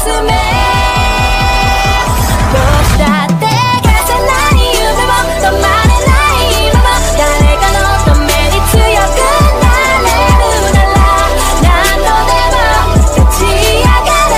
가슴에 무엇이다 때가 난 이유를 더 많은 나의 힘을 달래가 어떤 매일 투여끝나네 눈알라 난 너 내 맘 같이 야가네.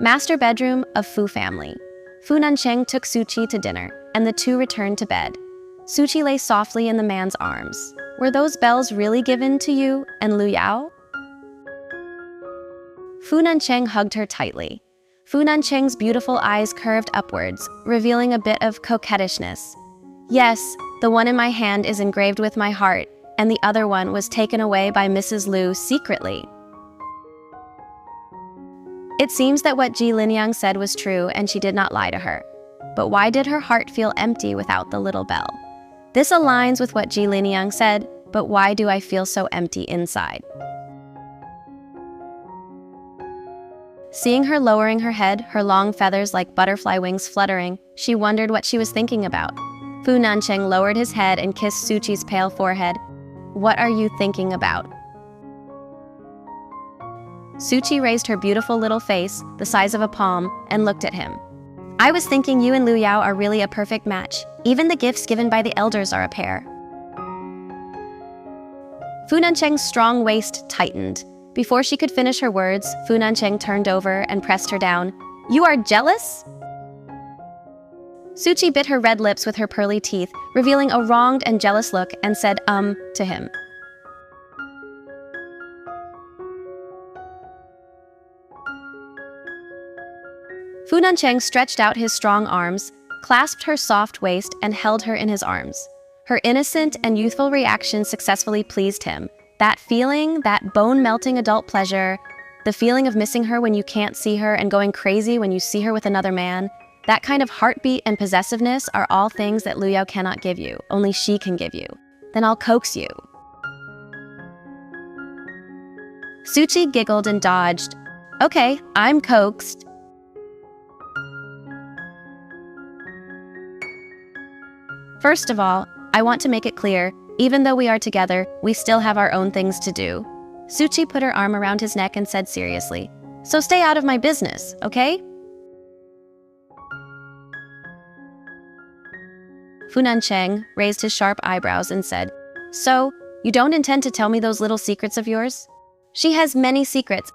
Master bedroom of Fu family. Fu Nancheng took Zhuxi to dinner, and the two returned to bed. Zhuxi lay softly in the man's arms. Were those bells really given to you and Lu Yao? Fu Nancheng hugged her tightly. Fu Nancheng's beautiful eyes curved upwards, revealing a bit of coquettishness. Yes, the one in my hand is engraved with my heart, and the other one was taken away by Mrs. Lu secretly. It seems that what Ji Linyang said was true and she did not lie to her. But why did her heart feel empty without the little bell? This aligns with what Ji Linyang said, but why do I feel so empty inside? Seeing her lowering her head, her long feathers like butterfly wings fluttering, she wondered what she was thinking about. Fu Nancheng lowered his head and kissed Zhuxi's pale forehead. What are you thinking about? Zhuxi raised her beautiful little face, the size of a palm, and looked at him. I was thinking you and Lu Yao are really a perfect match. Even the gifts given by the elders are a pair. Fu Nancheng's strong waist tightened. Before she could finish her words, Fu Nancheng turned over and pressed her down. You are jealous? Zhuxi bit her red lips with her pearly teeth, revealing a wronged and jealous look, and said, to him. Fu Nancheng stretched out his strong arms, clasped her soft waist, and held her in his arms. Her innocent and youthful reaction successfully pleased him. That feeling, that bone-melting adult pleasure, the feeling of missing her when you can't see her and going crazy when you see her with another man, that kind of heartbeat and possessiveness are all things that Lu Yao cannot give you, only she can give you. Then I'll coax you. Zhuxi giggled and dodged. Okay, I'm coaxed. First of all, I want to make it clear, even though we are together, we still have our own things to do. Zhuxi put her arm around his neck and said seriously, so stay out of my business, okay? Fu Nancheng raised his sharp eyebrows and said, so, you don't intend to tell me those little secrets of yours? She has many secrets.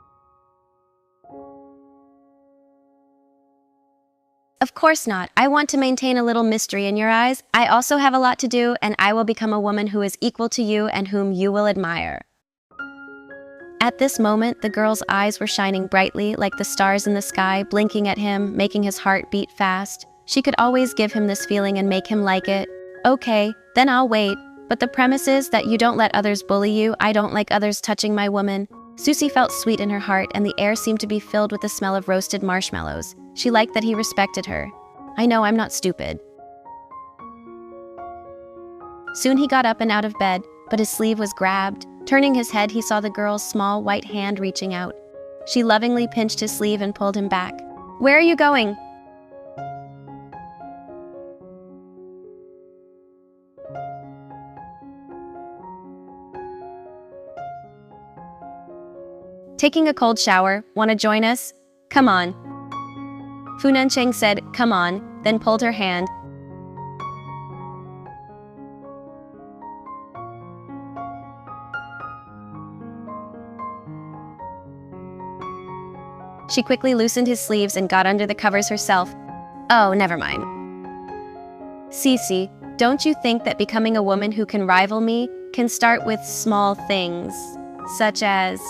Of course not. I want to maintain a little mystery in your eyes. I also have a lot to do, and I will become a woman who is equal to you and whom you will admire. At this moment, the girl's eyes were shining brightly like the stars in the sky, blinking at him, making his heart beat fast. She could always give him this feeling and make him like it. Okay, then I'll wait. But the premise is that you don't let others bully you. I don't like others touching my woman. Zhuxi felt sweet in her heart, and the air seemed to be filled with the smell of roasted marshmallows. She liked that he respected her. I know I'm not stupid. Soon he got up and out of bed, but his sleeve was grabbed. Turning his head, he saw the girl's small white hand reaching out. She lovingly pinched his sleeve and pulled him back. Where are you going? Taking a cold shower, want to join us? Come on. Fu Nancheng said, come on, then pulled her hand. She quickly loosened his sleeves and got under the covers herself. Oh, never mind. Cece, don't you think that becoming a woman who can rival me can start with small things, such as...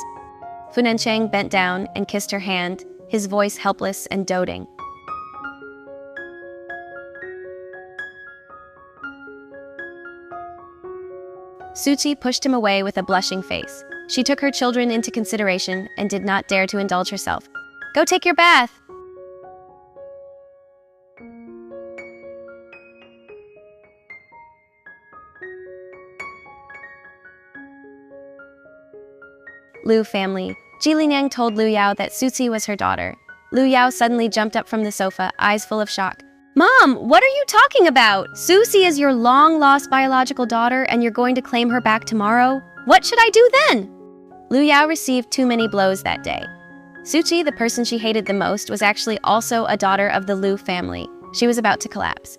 Fu Nancheng bent down and kissed her hand, his voice helpless and doting. Zhuxi pushed him away with a blushing face. She took her children into consideration and did not dare to indulge herself. Go take your bath! Lu family. Ji Linyang told Lu Yao that Zhuxi was her daughter. Lu Yao suddenly jumped up from the sofa, eyes full of shock. Mom, what are you talking about? Zhuxi is your long-lost biological daughter and you're going to claim her back tomorrow? What should I do then? Lu Yao received too many blows that day. Zhuxi, the person she hated the most, was actually also a daughter of the Lu family. She was about to collapse.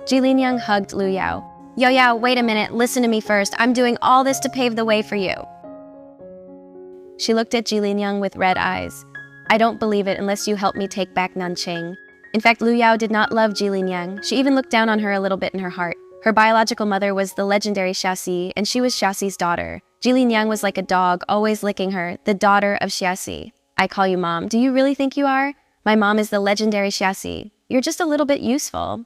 Jilin hugged Lu Yao. Yo Yao, wait a minute, listen to me first. I'm doing all this to pave the way for you. She looked at Jilin with red eyes. I don't believe it unless you help me take back Nanqing. In fact, Lu Yao did not love Jilin. She even looked down on her a little bit in her heart. Her biological mother was the legendary Xiaxi, and she was Xiaxi's daughter. Jilin was like a dog, always licking her, the daughter of Xiaxi. I call you mom. Do you really think you are? My mom is the legendary Xiaxi. You're just a little bit useful.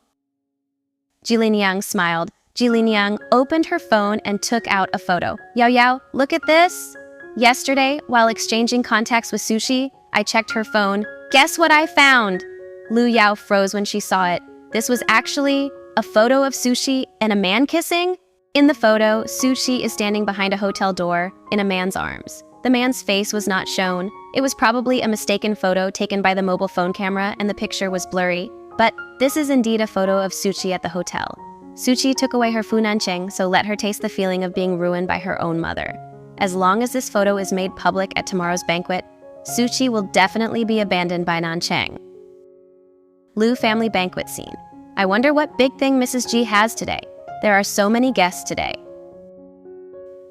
Jilin smiled. Jilin opened her phone and took out a photo. Yao Yao, look at this. Yesterday, while exchanging contacts with Zhuxi, I checked her phone. Guess what I found? Lu Yao froze when she saw it. This was actually a photo of Zhuxi and a man kissing? In the photo, Zhuxi is standing behind a hotel door in a man's arms. The man's face was not shown. It was probably a mistaken photo taken by the mobile phone camera and the picture was blurry. But this is indeed a photo of Zhuxi at the hotel. Zhuxi took away her Fu Nanqing, so let her taste the feeling of being ruined by her own mother. As long as this photo is made public at tomorrow's banquet, Zhuxi will definitely be abandoned by Nanqing. Lu family banquet scene. I wonder what big thing Mrs. G has today. There are so many guests today.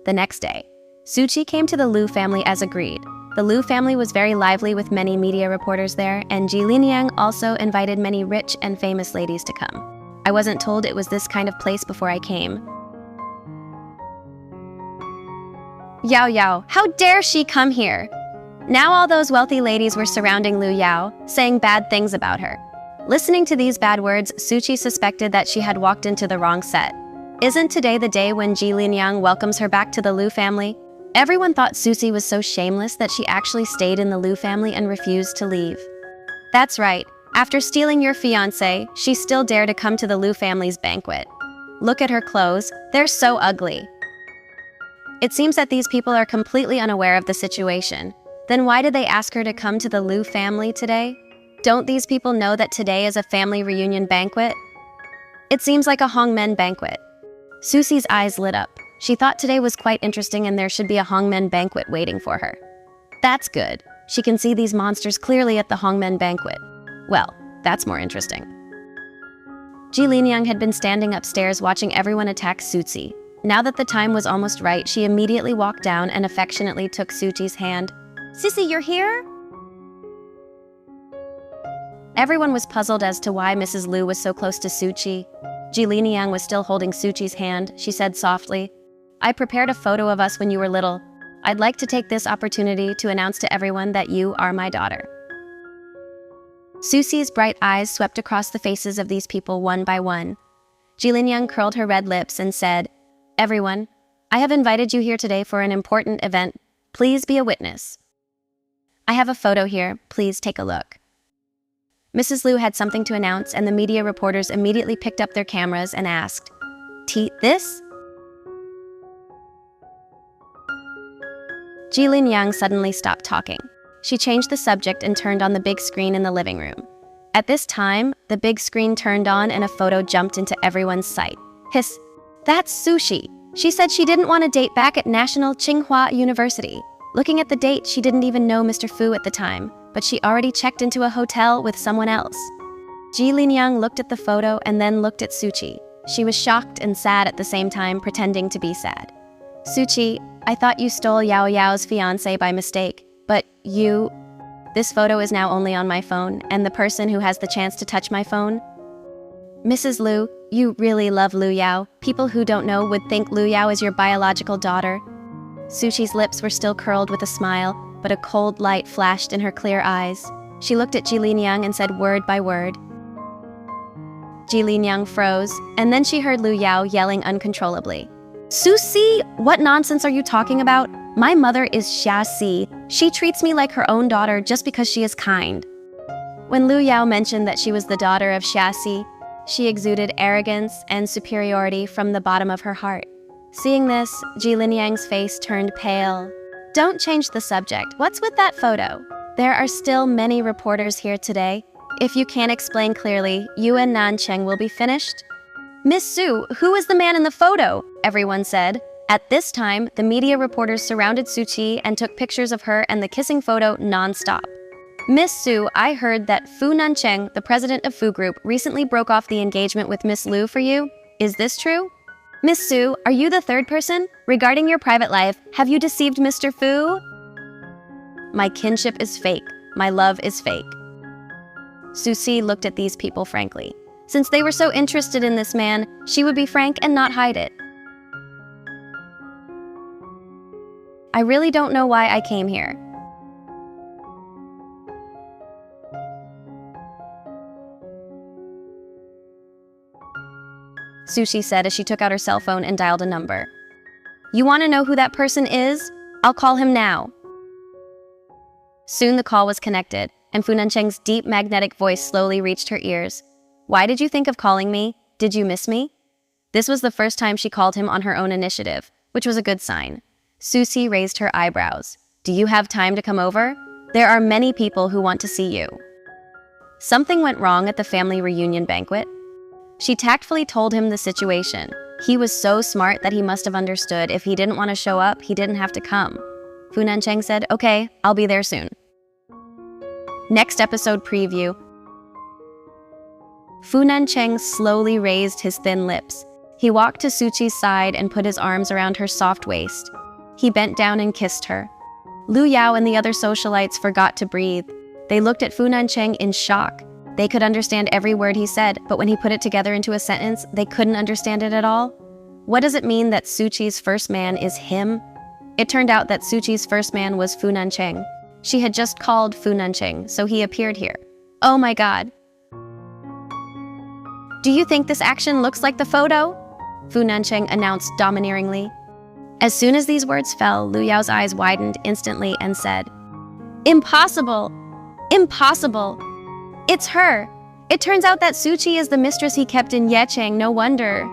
The next day, Zhuxi came to the Lu family as agreed. The Lu family was very lively with many media reporters there, and Jilin also invited many rich and famous ladies to come. I wasn't told it was this kind of place before I came. Yao Yao, how dare she come here? Now all those wealthy ladies were surrounding Lu Yao, saying bad things about her. Listening to these bad words, Zhuxi suspected that she had walked into the wrong set. Isn't today the day when Jilin welcomes her back to the Lu family? Everyone thought Zhuxi was so shameless that she actually stayed in the Lu family and refused to leave. That's right. After stealing your fiancé, she still dared to come to the Lu family's banquet. Look at her clothes. They're so ugly. It seems that these people are completely unaware of the situation. Then why did they ask her to come to the Lu family today? Don't these people know that today is a family reunion banquet? It seems like a Hongmen banquet. Zhuxi's eyes lit up. She thought today was quite interesting and there should be a Hongmen banquet waiting for her. That's good. She can see these monsters clearly at the Hongmen banquet. Well, that's more interesting. Jilin had been standing upstairs watching everyone attack Zhuxi. Now that the time was almost right, she immediately walked down and affectionately took Zhuxi's hand. Sissy, you're here? Everyone was puzzled as to why Mrs. Lu was so close to Zhuxi. Jilin was still holding Zhuxi's hand. She said softly, I prepared a photo of us when you were little. I'd like to take this opportunity to announce to everyone that you are my daughter. Zhuxi's bright eyes swept across the faces of these people one by one. Jilin curled her red lips and said, Everyone, I have invited you here today for an important event. Please be a witness. I have a photo here. Please take a look. Mrs. Lu had something to announce, and the media reporters immediately picked up their cameras and asked, This? Jilin suddenly stopped talking. She changed the subject and turned on the big screen in the living room. At this time, the big screen turned on and a photo jumped into everyone's sight. Hiss, that's Zhuxi. She said she didn't want to date back at National Tsinghua University. Looking at the date, she didn't even know Mr. Fu at the time, but she already checked into a hotel with someone else. Jilin looked at the photo and then looked at Zhuxi. She was shocked and sad at the same time, pretending to be sad. Zhuxi, I thought you stole Yao Yao's fiancé by mistake, but you... This photo is now only on my phone, and the person who has the chance to touch my phone? Mrs. Lu, you really love Lu Yao. People who don't know would think Lu Yao is your biological daughter. Zhuxi's lips were still curled with a smile, but a cold light flashed in her clear eyes. She looked at Jilin and said word by word. Jilin froze, and then she heard Lu Yao yelling uncontrollably. Zhuxi, what nonsense are you talking about? My mother is Xiaxi. She treats me like her own daughter just because she is kind. When Lu Yao mentioned that she was the daughter of Xiaxi, she exuded arrogance and superiority from the bottom of her heart. Seeing this, Jilin face turned pale. Don't change the subject. What's with that photo? There are still many reporters here today. If you can't explain clearly, you and Nanqing will be finished. Miss Su, who is the man in the photo? Everyone said. At this time, the media reporters surrounded Zhuxi and took pictures of her and the kissing photo non-stop. Miss Su, I heard that Fu Nancheng, the president of Fu Group, recently broke off the engagement with Miss Lu for you. Is this true? Miss Su, are you the third person? Regarding your private life, have you deceived Mr. Fu? My kinship is fake. My love is fake. Zhuxi looked at these people frankly. Since they were so interested in this man, she would be frank and not hide it. I really don't know why I came here. Zhuxi said as she took out her cell phone and dialed a number. You want to know who that person is? I'll call him now. Soon the call was connected, and Fu Nancheng's deep magnetic voice slowly reached her ears. Why did you think of calling me? Did you miss me? This was the first time she called him on her own initiative, which was a good sign. Zhuxi raised her eyebrows. Do you have time to come over? There are many people who want to see you. Something went wrong at the family reunion banquet. She tactfully told him the situation. He was so smart that he must have understood if he didn't want to show up, he didn't have to come. Fu Nancheng said, okay, I'll be there soon. Next episode preview. Fu Nancheng slowly raised his thin lips. He walked to Zhuxi's side and put his arms around her soft waist. He bent down and kissed her. Lu Yao and the other socialites forgot to breathe. They looked at Fu Nancheng in shock. They could understand every word he said, but when he put it together into a sentence, they couldn't understand it at all. What does it mean that Zhuxi's first man is him? It turned out that Zhuxi's first man was Fu Nancheng. She had just called Fu Nancheng, so he appeared here. Oh my god. Do you think this action looks like the photo? Fu Nancheng announced domineeringly. As soon as these words fell, Lu Yao's eyes widened instantly and said, Impossible! Impossible! It's her! It turns out that Zhuxi is the mistress he kept in Yecheng, no wonder.